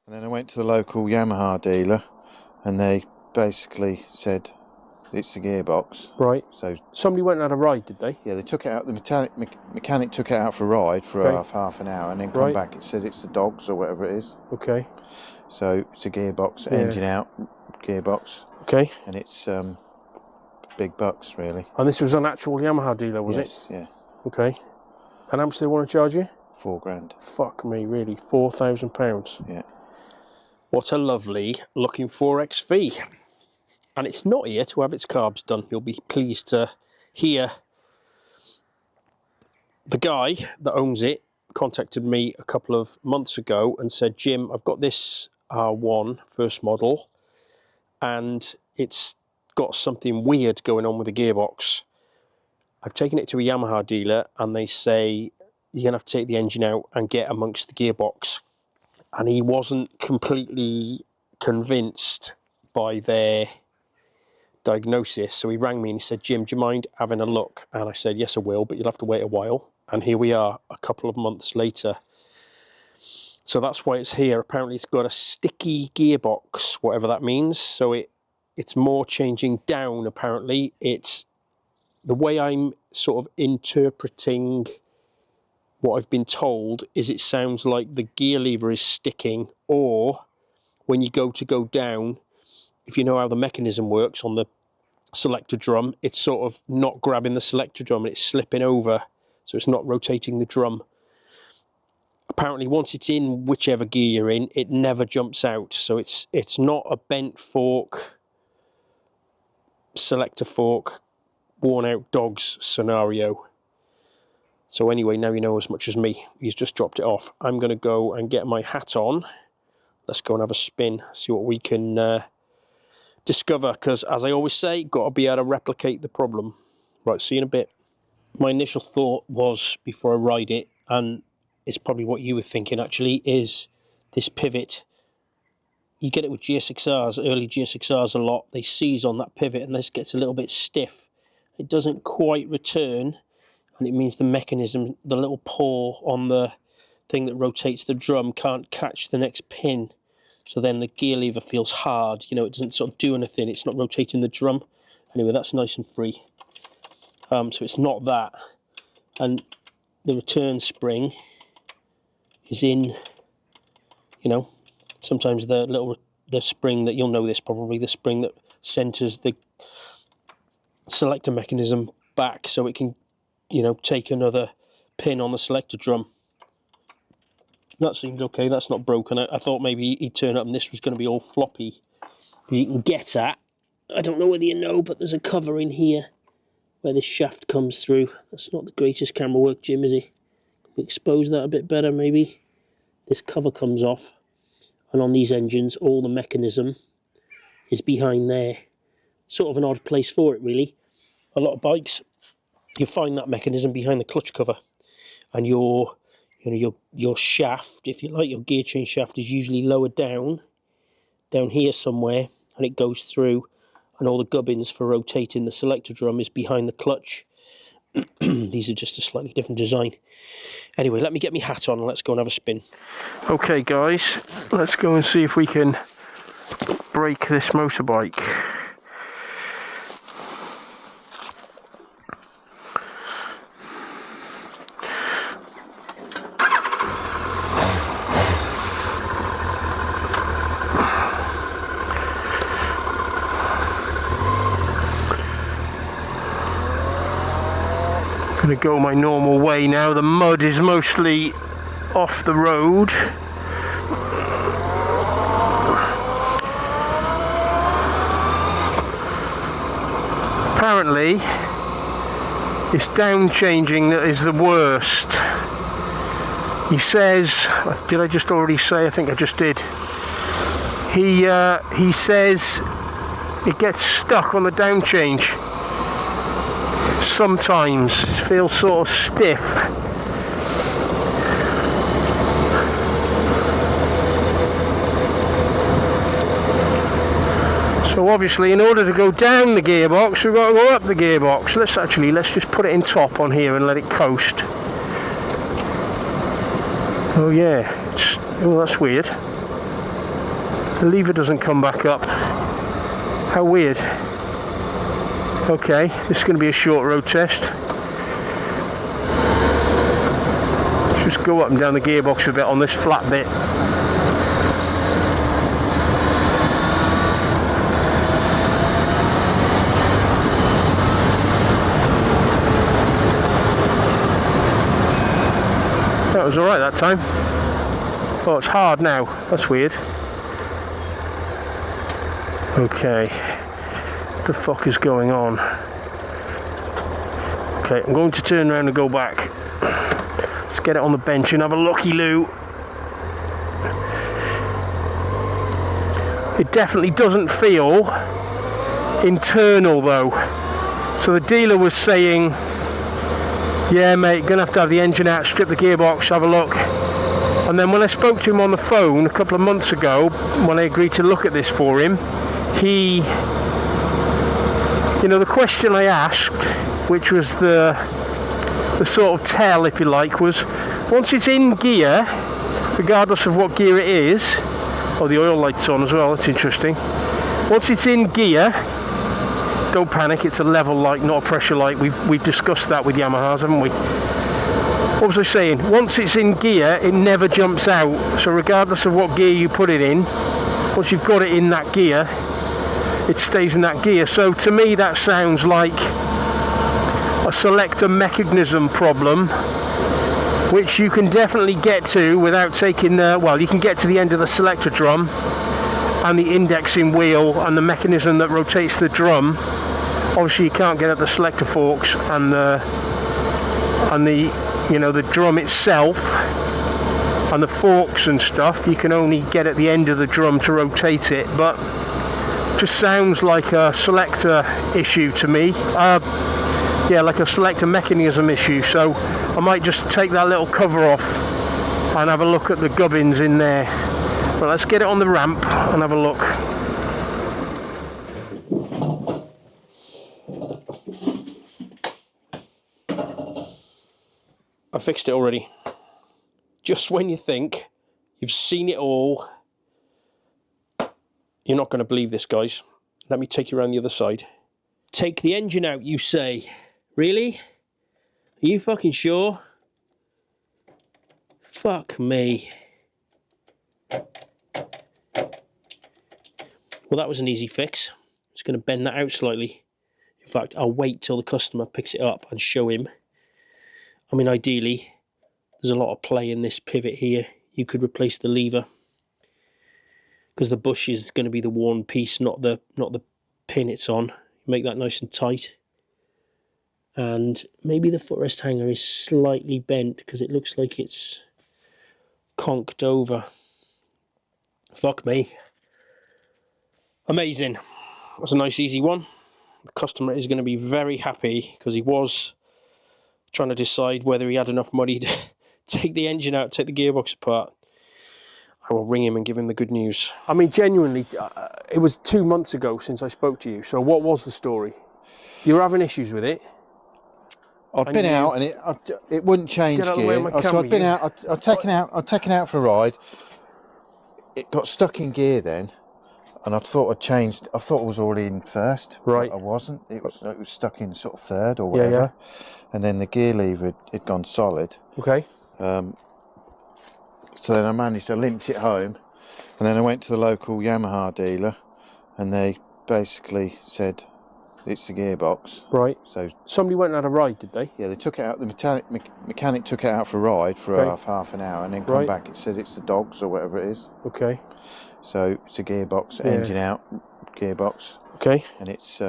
And then I went to the local Yamaha dealer, and they basically said it's the gearbox. Right. So somebody went and had a ride, did they? yeah, they took it out. The mechanic took it out for a ride for half an hour, and then come back. It says it's the dogs or whatever it is. Okay. So it's a gearbox, engine out, gearbox. Okay. And it's big bucks really. And this was an actual Yamaha dealer, was it? Yes. Yeah. Okay. And how much do they want to charge you? £4,000. Fuck me, really? £4,000. Yeah. What a lovely looking 4XV. And it's not here to have its carbs done. You'll be pleased to hear the guy that owns it contacted me a couple of months ago and said, Jim, I've got this R1 first model and it's got something weird going on with the gearbox. I've taken it to a Yamaha dealer and they say you're going to have to take the engine out and get amongst the gearbox. And he wasn't completely convinced by their diagnosis. So he rang me and he said, Jim, do you mind having a look? And I said, yes, I will, but you'll have to wait a while. And here we are a couple of months later. So that's why it's here. Apparently it's got a sticky gearbox, whatever that means. So it's more changing down, apparently. It's the way I'm sort of interpreting what I've been told is it sounds like the gear lever is sticking, or when you go down, if you know how the mechanism works on the selector drum, it's sort of not grabbing the selector drum and it's slipping over, so it's not rotating the drum. Apparently once it's in whichever gear you're in, it never jumps out. So it's not a bent fork, selector fork, worn out dogs scenario. So anyway, now you know as much as me. He's just dropped it off. I'm going to go and get my hat on. Let's go and have a spin, see what we can discover. Because as I always say, got to be able to replicate the problem. Right, see you in a bit. My initial thought was, before I ride it, and it's probably what you were thinking actually, is this pivot. You get it with GSXRs, early GSXRs a lot. They seize on that pivot and this gets a little bit stiff. It doesn't quite return. And it means the mechanism, the little paw on the thing that rotates the drum can't catch the next pin. So then the gear lever feels hard. You know, it doesn't sort of do anything. It's not rotating the drum. Anyway, that's nice and free. So it's not that. And the return spring is in, you know, sometimes the spring that, you'll know this probably, the spring that centers the selector mechanism back so it can, you know, take another pin on the selector drum. That seems okay, that's not broken. I thought maybe he'd turn up and this was going to be all floppy. But you can get at, I don't know whether you know, but there's a cover in here where this shaft comes through. That's not the greatest camera work, Jim, is it? Can we expose that a bit better, maybe? This cover comes off, and on these engines, all the mechanism is behind there. Sort of an odd place for it, really. A lot of bikes, you find that mechanism behind the clutch cover, and your shaft, if you like, your gear change shaft is usually lower down here somewhere, and it goes through, and all the gubbins for rotating the selector drum is behind the clutch. These are just a slightly different design. Anyway, let me get my hat on and let's go and have a spin. Okay guys, let's go and see if we can break this motorbike. Gonna go my normal way now. The mud is mostly off the road. Apparently, it's down changing that is the worst. He says, did I just already say? I think I just did. He says it gets stuck on the down change. Sometimes feels sort of stiff. So obviously in order to go down the gearbox we've got to go up the gearbox. Let's just put it in top on here and let it coast. Oh yeah, oh that's weird. The lever doesn't come back up. How weird. Okay, this is going to be a short road test. Let's just go up and down the gearbox a bit on this flat bit. That was alright that time. Oh, it's hard now. That's weird. Okay. What the fuck is going on? Okay, I'm going to turn around and go back. Let's get it on the bench and have a looky-loo. It definitely doesn't feel internal though. So the dealer was saying, yeah mate, gonna have to have the engine out, strip the gearbox, have a look. And then when I spoke to him on the phone a couple of months ago, when I agreed to look at this for him, he, you know, the question I asked, which was the sort of tell, if you like, was once it's in gear, regardless of what gear it is, oh, the oil light's on as well, that's interesting. Once it's in gear, don't panic, it's a level light, not a pressure light. We've discussed that with Yamahas, haven't we? What was I saying? Once it's in gear, it never jumps out. So regardless of what gear you put it in, once you've got it in that gear, it stays in that gear. So to me that sounds like a selector mechanism problem, which you can definitely get to without taking the, well, you can get to the end of the selector drum and the indexing wheel and the mechanism that rotates the drum. Obviously you can't get at the selector forks and the you know, the drum itself and the forks and stuff. You can only get at the end of the drum to rotate it, but just sounds like a selector issue to me. Yeah, like a selector mechanism issue. So I might just take that little cover off and have a look at the gubbins in there. But let's get it on the ramp and have a look. I fixed it already. Just when you think you've seen it all, you're not going to believe this, guys. Let me take you around the other side. Take the engine out, you say. Really? Are you fucking sure? Fuck me. Well, that was an easy fix. Just going to bend that out slightly. In fact, I'll wait till the customer picks it up and show him. I mean, ideally, there's a lot of play in this pivot here. You could replace the lever, because the bush is going to be the worn piece, not the pin it's on. Make that nice and tight. And maybe the footrest hanger is slightly bent because it looks like it's conked over. Fuck me. Amazing. That's a nice easy one. The customer is going to be very happy because he was trying to decide whether he had enough money to take the engine out, take the gearbox apart. I will ring him and give him the good news. I mean, genuinely, it was 2 months ago since I spoke to you. So what was the story? You were having issues with it. I'd been out and it wouldn't change gear. So I'd been out. I'd taken out for a ride. It got stuck in gear then, and I thought I'd changed. I thought it was already in first. Right. But I wasn't. It was stuck in sort of third or whatever. Yeah. And then the gear lever had gone solid. Okay. So then I managed to limp it home, and then I went to the local Yamaha dealer, and they basically said it's the gearbox. Right. So somebody went and had a ride, did they? Yeah, they took it out. The mechanic took it out for a ride for half an hour, and then come back. It said it's the dogs or whatever it is. Okay. So it's a gearbox, engine out, gearbox. Okay. And it's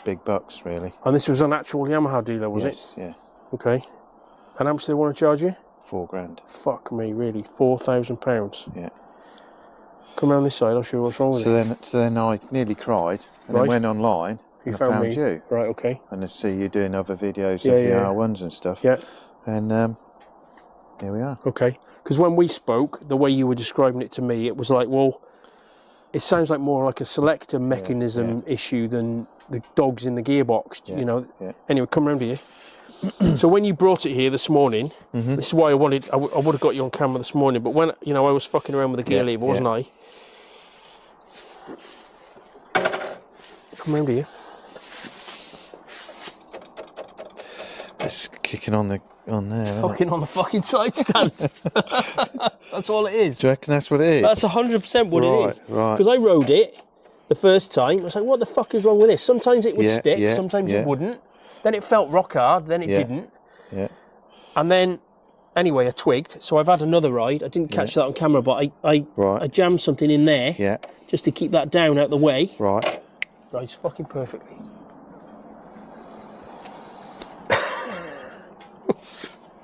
big bucks really. And this was an actual Yamaha dealer, was it? Yeah. Okay. And how much do they want to charge you? £4,000. Fuck me, really? £4,000? Yeah. Come around this side, I'll show you what's wrong with it. So then I nearly cried, and then went online and I found you. Right, okay. And I see you doing other videos of the R1s and stuff. Yeah. And here we are. Okay. Because when we spoke, the way you were describing it to me, it was like, well, it sounds like more like a selector mechanism issue than the dogs in the gearbox, you know. Yeah. Anyway, come around here. So when you brought it here this morning, this is why I would have got you on camera this morning, but when, you know, I was fucking around with the gear lever, wasn't I? Come round here. It's kicking on there. Fucking on the fucking side stand. That's all it is. Do you reckon that's what it is? That's 100% what it is. Right. Because I rode it the first time. I was like, what the fuck is wrong with this? Sometimes it would stick, sometimes it wouldn't. Then it felt rock hard, then it didn't. Yeah. And then, anyway, I twigged. So I've had another ride. I didn't catch that on camera, but I jammed something in there. Yeah. Just to keep that down out the way. Right. Rides fucking perfectly.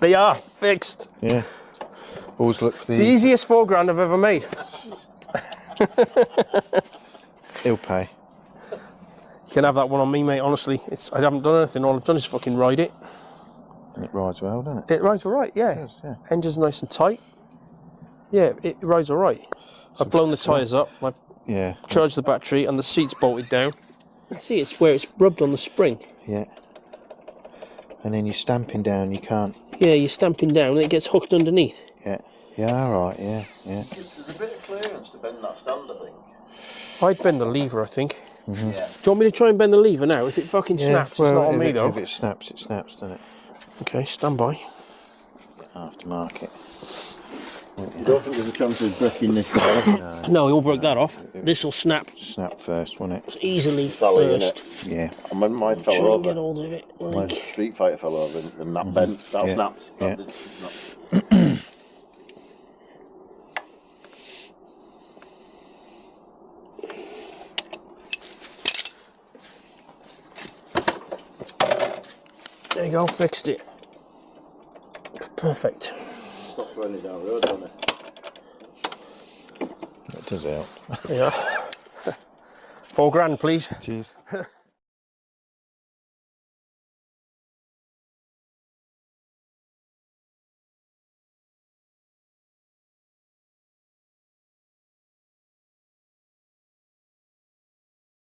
They are fixed. Yeah. Always look for It's the easiest £4 I've ever made. He'll pay. You can have that one on me, mate. Honestly, I haven't done anything. All I've done is fucking ride it. And it rides well, doesn't it? It rides all right. Yeah. It does, yeah. Engine's nice and tight. Yeah, it rides all right. I've blown the tyres up. I've charged the battery, and the seat's bolted down. You see, it's where it's rubbed on the spring. Yeah. And then you're stamping down. You can't. Yeah, you're stamping down, and it gets hooked underneath. Yeah. Yeah. All right. Yeah. Yeah. There's a bit of clearance to bend that stand, I think. I'd bend the lever, I think. Mm-hmm. Yeah. Do you want me to try and bend the lever now? If it fucking snaps, well, it's not on me, though. If it snaps, doesn't it? Okay, stand by. Aftermarket. You don't think there's a chance of breaking this down? No, he'll break that off. This will snap. Snap first, won't it? Easily Sally, first. Yeah. And when mine fell Try and get over, hold of it. my Like. Street Fighter fell over and that bent, that snapped. Yeah. That did snap. There you go, fixed it. Perfect. Stopped running down the road, doesn't it? That does help. Yeah. £4 please. Cheers.